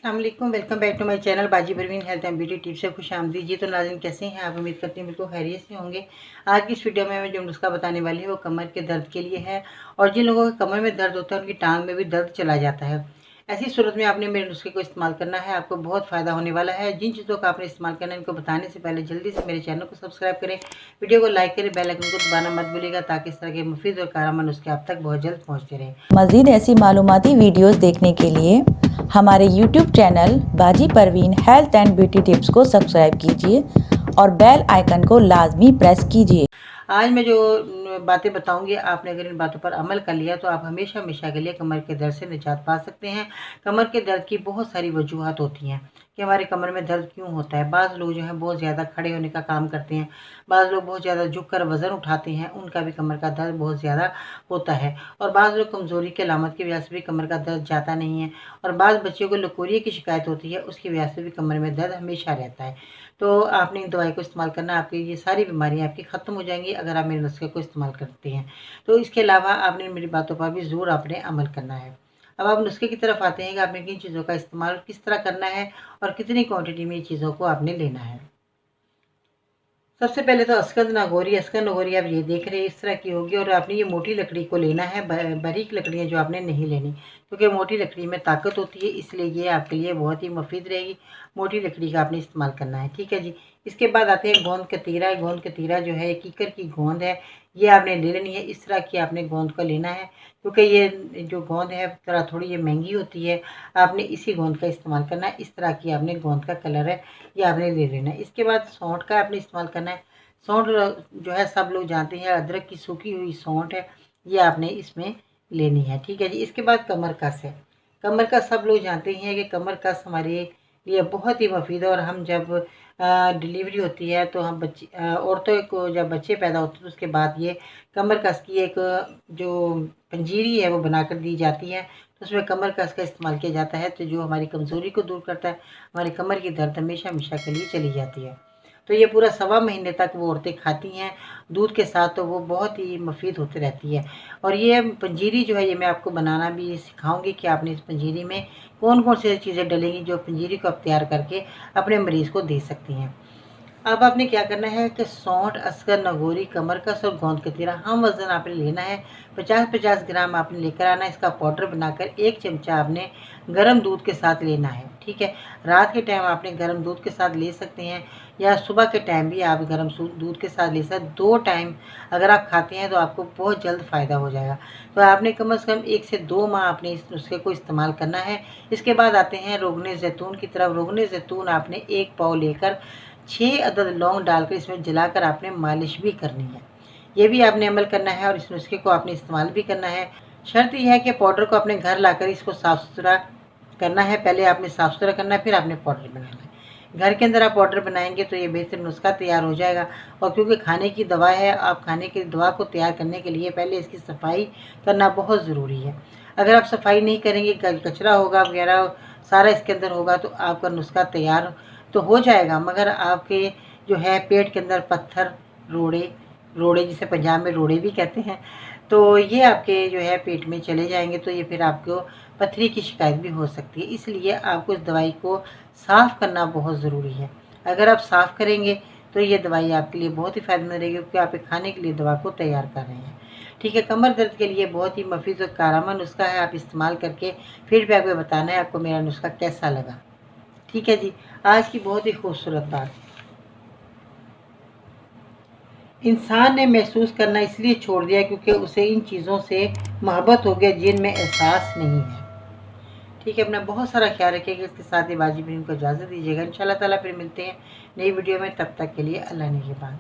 अस्सलाम वालेकुम, welcome back to my channel Baji Parveen health and beauty tips से खुश आमदीद जी। तो नाज़रीन, कैसे हैं आप? उम्मीद करती हूँ बिल्कुल खैरियत से होंगे। आज की इस वीडियो में मैं जो नुस्खा बताने वाली हूँ वो कमर के दर्द के लिए है। और जिन लोगों के कमर में दर्द होता है उनकी टांग में भी दर्द चला जाता है। ऐसी सूरत में आपने मेरे नुस्खे को इस्तेमाल करना है, आपको बहुत फ़ायदा होने वाला है। जिन चीज़ों का आपने इस्तेमाल करना है इनको बताने से पहले जल्दी से मेरे चैनल को सब्सक्राइब करें, वीडियो को लाइक करें, बेल आइकन को दबाना मत भूलिएगा ताकि इस तरह के मुफीद और कारगर नुस्खे आप तक बहुत जल्द पहुँचते रहें। मज़ीद ऐसी मालूमाती वीडियोस देखने के लिए हमारे YouTube channel Baji Parveen health and beauty tips को सब्सक्राइब कीजिए और बेल आइकन को लाजमी प्रेस कीजिए। आज मैं जो बातें बताऊंगी, आपने अगर इन बातों पर अमल कर लिया तो आप हमेशा हमेशा के लिए कमर के दर्द से निजात पा सकते हैं। कमर के दर्द की बहुत सारी वजूहत होती हैं कि हमारे कमर में दर्द क्यों होता है। बाज़ लोग जो है बहुत ज़्यादा खड़े होने का काम करते हैं, बाज़ लोग बहुत ज़्यादा झुक कर वज़न उठाते हैं, उनका भी कमर का दर्द बहुत ज़्यादा होता है। और बाज़ लोग कमज़ोरी की अलामत की वजह से भी कमर का दर्द जाता नहीं है। और बाज़ बच्चों को लकोरिया की शिकायत होती है, उसकी वजह से भी कमर में दर्द हमेशा रहता है। तो आपने इन दवाई को इस्तेमाल करना, आपकी ये सारी बीमारियां आपकी ख़त्म हो जाएंगी अगर आप मेरे नुस्खे को इस्तेमाल करते हैं। तो इसके अलावा आपने मेरी बातों पर भी ज़रूर आपने अमल करना है। अब आप नुस्खे की तरफ आते हैं कि आपने किन चीज़ों का इस्तेमाल किस तरह करना है और कितनी क्वांटिटी में ये चीज़ों को आपने लेना है। सबसे पहले तो अस्कन नगोरी आप ये देख रहे हैं इस तरह की होगी। और आपने ये मोटी लकड़ी को लेना है, बारीक लकड़ियाँ जो आपने नहीं लेनी, क्योंकि मोटी लकड़ी में ताकत होती है, इसलिए ये आपके लिए बहुत ही मुफीद रहेगी। मोटी लकड़ी का आपने इस्तेमाल करना है, ठीक है जी। इसके बाद आते हैं गोंद कतीरा। गोंद कतीरा जो है कीकर की गोंद है, ये आपने ले लेनी है। इस तरह की आपने गोंद को लेना है, क्योंकि ये जो गोंद है थोड़ा थोड़ी ये महंगी होती है। आपने इसी गोंद का इस्तेमाल करना है। इस तरह की आपने गोंद का कलर है ये आपने ले लेना है। इसके बाद सौंठ का आपने इस्तेमाल करना है। सौंठ जो है सब लोग जानते हैं, अदरक की सूखी हुई सौंठ है, ये आपने इसमें लेनी है, ठीक है जी। इसके बाद कमर कस है। कमर कस सब लोग जानते हैं कि कमर कस हमारे लिए बहुत ही मुफीद है। और हम जब डिलीवरी होती है तो हम औरतों को जब बच्चे पैदा होते हैं तो उसके बाद ये कमर कस की एक जो पंजीरी है वो बनाकर दी जाती है। तो उसमें कमर कस का इस्तेमाल किया जाता है, तो जो हमारी कमज़ोरी को दूर करता है, हमारी कमर की दर्द हमेशा हमेशा के लिए चली जाती है। तो ये पूरा सवा महीने तक वो औरतें खाती हैं दूध के साथ, तो वो बहुत ही मुफीद होती रहती है। और ये पंजीरी जो है ये मैं आपको बनाना भी सिखाऊंगी कि आपने इस पंजीरी में कौन कौन सी चीज़ें डलेंगी जो पंजीरी को आप तैयार करके अपने मरीज़ को दे सकती हैं। अब आपने क्या करना है कि सौंठ, अस्कर, नगोरी, कमरकस और गोंद कतीरा हम वज़न आपने लेना है 50-50 ग्राम आपने लेकर आना है। इसका पाउडर बनाकर 1 चमचा आपने गर्म दूध के साथ लेना है, ठीक है। रात के टाइम आपने गर्म दूध के साथ ले सकते हैं या सुबह के टाइम भी आप गर्म दूध के साथ ले सकते हैं। 2 टाइम अगर आप खाते हैं तो आपको बहुत जल्द फ़ायदा हो जाएगा। तो आपने कम से कम 1 से 2 माह आपने इस नुस्खे को इस्तेमाल करना है। इसके बाद आते हैं रोगने ज़ैतून की तरफ। रोगने ज़ैतून आपने 1 पाव लेकर 6 अदद लौंग डालकर इसमें जलाकर आपने मालिश भी करनी है। ये भी आपने अमल करना है और इस नुस्खे को आपने इस्तेमाल भी करना है। शर्त यह है कि पाउडर को अपने घर लाकर इसको साफ़ सुथरा करना है। पहले आपने साफ़ सुथरा करना है, फिर आपने पाउडर बनाना है। घर के अंदर आप पाउडर बनाएंगे तो ये बेहतर नुस्खा तैयार हो जाएगा। और क्योंकि खाने की दवा है, आप खाने की दवा को तैयार करने के लिए पहले इसकी सफाई करना बहुत ज़रूरी है। अगर आप सफाई नहीं करेंगे, कचरा होगा वगैरह सारा इसके अंदर होगा, तो आपका नुस्खा तैयार तो हो जाएगा मगर आपके जो है पेट के अंदर पत्थर, रोड़े रोड़े जिसे पंजाब में रोड़े भी कहते हैं, तो ये आपके जो है पेट में चले जाएंगे, तो ये फिर आपको पथरी की शिकायत भी हो सकती है। इसलिए आपको इस दवाई को साफ़ करना बहुत ज़रूरी है। अगर आप साफ़ करेंगे तो ये दवाई आपके लिए बहुत ही फ़ायदेमंद रहेगी, क्योंकि आप एक खाने के लिए दवा को तैयार कर रहे हैं, ठीक है। कमर दर्द के लिए बहुत ही मुफीद और कारगर नुस्खा है। आप इस्तेमाल करके फीडबैक में बताना है आपको मेरा नुस्खा कैसा लगा, ठीक है जी। आज की बहुत ही खूबसूरत बात, इंसान ने महसूस करना इसलिए छोड़ दिया क्योंकि उसे इन चीज़ों से मोहब्बत हो गया जिनमें एहसास नहीं है, ठीक है। अपना बहुत सारा ख्याल रखिएगा। इसके साथ ही बाजी भी इनको इजाज़त दीजिएगा। इंशाल्लाह ताला फिर मिलते हैं नई वीडियो में, तब तक के लिए अल्लाह निगहबान।